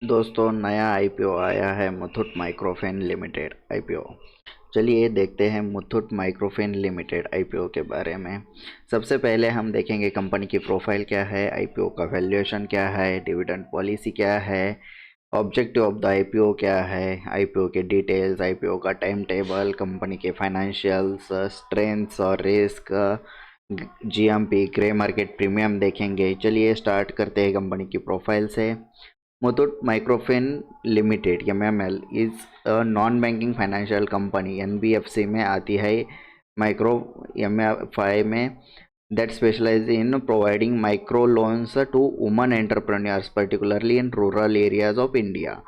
दोस्तों नया आईपीओ आया है मुथूट माइक्रोफिन लिमिटेड आईपीओ। चलिए देखते हैं मुथूट माइक्रोफिन लिमिटेड आईपीओ के बारे में। सबसे पहले हम देखेंगे कंपनी की प्रोफाइल क्या है, आईपीओ का वैल्यूएशन क्या है, डिविडेंड पॉलिसी क्या है, ऑब्जेक्टिव ऑफ द आईपीओ क्या है, आईपीओ के डिटेल्स, आईपीओ का टाइम टेबल, कंपनी के फाइनेंशियल्स, स्ट्रेंथ्स और risk, GMP, grey market premium देखेंगे। चलिए स्टार्ट करते हैं कंपनी की प्रोफाइल से। Muthoot Microfin limited MML is a non banking financial company, NBFC में आती है, माइक्रो एमएफआई में, that specialize in providing micro loans to woman entrepreneurs particularly in rural areas of India.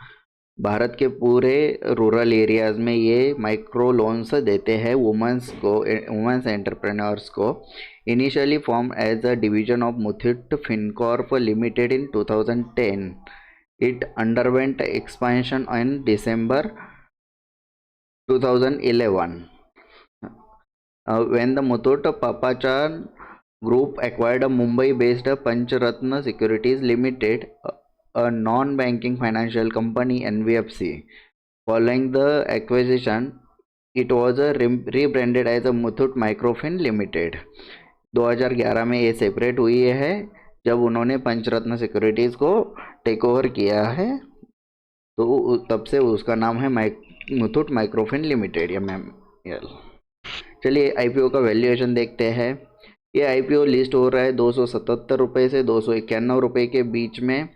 भारत के पूरे रूरल एरियाज में ये माइक्रो लोन्स देते हैं वुमेंस एंटरप्रेन्योर्स को। Initially form as a division of Muthoot Fincorp limited in 2010, it underwent expansion in December 2011 when the Muthoot Papachan Group acquired a Mumbai-based Pancharatna Securities Limited, a non-banking financial company (NBFC). Following the acquisition, it was rebranded as a Muthoot Microfin Limited. 2011 में ये separate हुई है जब उन्होंने पंचरत्न securities को take over किया है, तो तब से उसका नाम है मुथूट माइक्रोफिन लिमिटेड एमएमएल। चलिए आईपीओ का वैल्यूएशन देखते हैं। ये आईपीओ लिस्ट हो रहा है 277 रुपये से 291 रुपये के बीच में,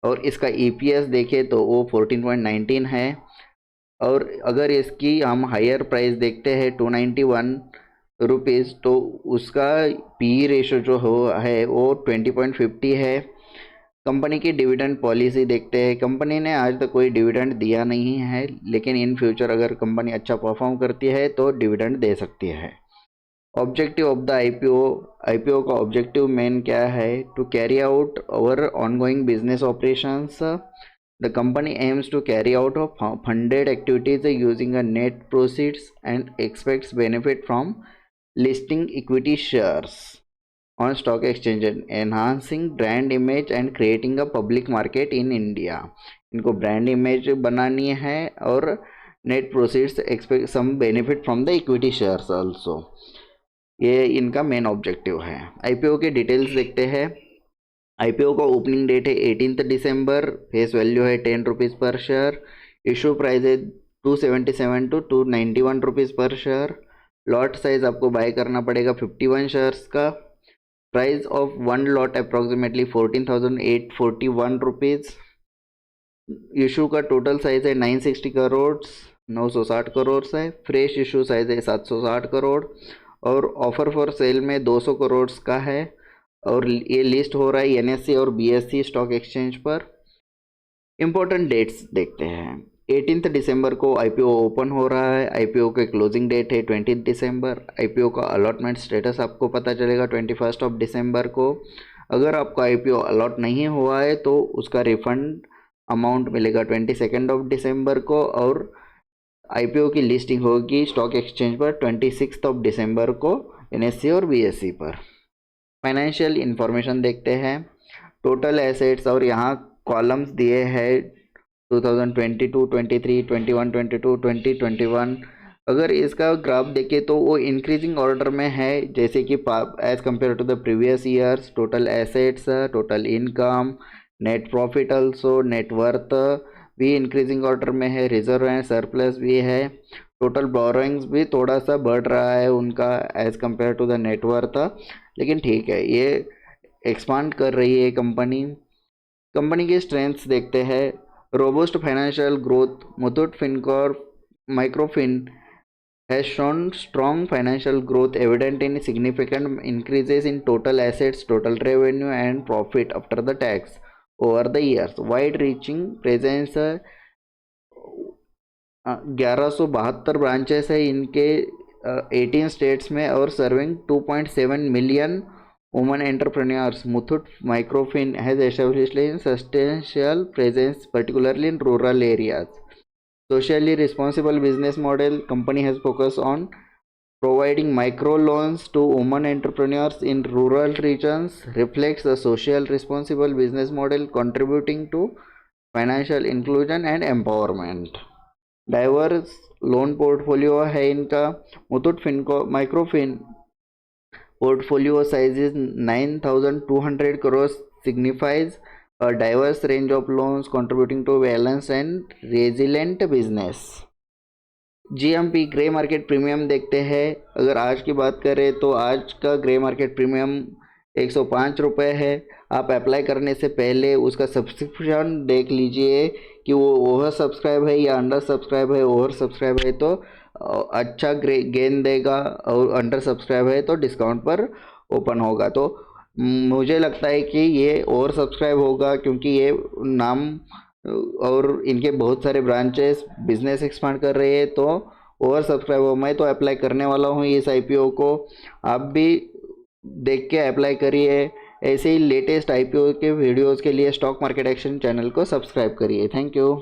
और इसका ईपीएस देखें तो वो 14.19 है। और अगर इसकी हम हायर प्राइस देखते हैं 291 रुपीज़, तो उसका पी रेशो जो है वो 20.50 है। कंपनी की डिविडेंड पॉलिसी देखते हैं। कंपनी ने आज तक कोई डिविडेंड दिया नहीं है, लेकिन इन फ्यूचर अगर कंपनी अच्छा परफॉर्म करती है तो डिविडेंड दे सकती है। Objective of the IPO, IPO का ऑब्जेक्टिव मेन क्या है? To carry out our ongoing business operations. The company aims to carry out funded activities using a net proceeds and expects benefit from listing equity shares on stock exchange and enhancing brand image and creating a public market in India। इनको brand image बनानी है और net proceeds expect some benefit from the equity shares also. ये इनका main objective है। IPO के details देखते हैं। आईपीओ का ओपनिंग डेट है 18 दिसंबर, फेस वैल्यू है 10 रुपीज़ पर शेयर, इशू प्राइस है 277 टू 291 रुपीज़ पर शेयर। लॉट साइज आपको बाय करना पड़ेगा 51 शेयर्स का। Price of one lot approximately 14,841 rupees. Issue का टोटल साइज है 960 करोड़, 960 करोड़ है। फ्रेश इशू साइज है 760 करोड़, और ऑफर फॉर सेल में 200 करोड़ का है। और ये लिस्ट हो रहा है एनएससी और बीएससी स्टॉक एक्सचेंज पर। इम्पोर्टेंट डेट्स देखते हैं। 18 दिसंबर को आईपीओ ओपन हो रहा है। आईपीओ के क्लोजिंग डेट है 20 दिसंबर। आईपीओ का अलॉटमेंट स्टेटस आपको पता चलेगा 21 दिसंबर को। अगर आपका आईपीओ अलॉट नहीं हुआ है तो उसका रिफंड अमाउंट मिलेगा 22 दिसंबर को, और आईपीओ की लिस्टिंग होगी स्टॉक एक्सचेंज पर 26 दिसंबर को एनएससी और बीएससी पर। फाइनेंशियल इंफॉर्मेशन देखते हैं। टोटल एसेट्स, और यहाँ कॉलम्स दिए हैं 2022, 23, 21, 22, 20, 21। अगर इसका ग्राफ देखें तो वो इंक्रीजिंग ऑर्डर में है, जैसे कि as compare to the previous years. Total assets, total income, net profit also, net worth भी इंक्रीजिंग ऑर्डर में है। रिजर्व एंड सरप्लस भी है। टोटल बोरोइंग्स भी थोड़ा सा बढ़ रहा है उनका as compare to the net worth, लेकिन ठीक है, ये एक्सपांड कर रही है कंपनी। कंपनी की स्ट्रेंथ्स देखते हैं। Robust financial growth, Muthoot Fincorp Microfin has shown strong financial growth evident in significant increases in total assets, total revenue and profit after the tax over the years. Wide reaching presence, 1172 branches है इनके 18 states में, और serving 2.7 million women entrepreneurs. Muthoot Microfin has established a substantial presence particularly in rural areas. Socially responsible business model, company has focused on providing micro loans to women entrepreneurs in rural regions, reflects the social responsible business model contributing to financial inclusion and empowerment. Diverse loan portfolio है इनका। Muthoot Fincorp Microfin portfolio size is 9,200 crores, signifies a diverse range of loans contributing to balanced and resilient business। GMP grey market premium देखते हैं। अगर आज की बात करें तो आज का ग्रे मार्केट प्रीमियम 105 रुपये है। आप अप्लाई करने से पहले उसका सब्सक्रिप्शन देख लीजिए कि वो ओवर सब्सक्राइब है या अंडर सब्सक्राइब है। ओवर सब्सक्राइब है तो अच्छा गेन देगा और अंडर सब्सक्राइब है तो डिस्काउंट पर ओपन होगा। तो मुझे लगता है कि ये ओवर सब्सक्राइब होगा क्योंकि ये नाम और इनके बहुत सारे ब्रांचेस बिजनेस एक्सपांड कर रहे हैं। तो ओवर सब्सक्राइब हो, मैं तो अप्लाई करने वाला हूँ इस आईपीओ को। आप भी देख के अप्लाई करिए। ऐसे ही लेटेस्ट आईपीओ के वीडियोस के लिए स्टॉक मार्केट एक्शन चैनल को सब्सक्राइब करिए। Thank you.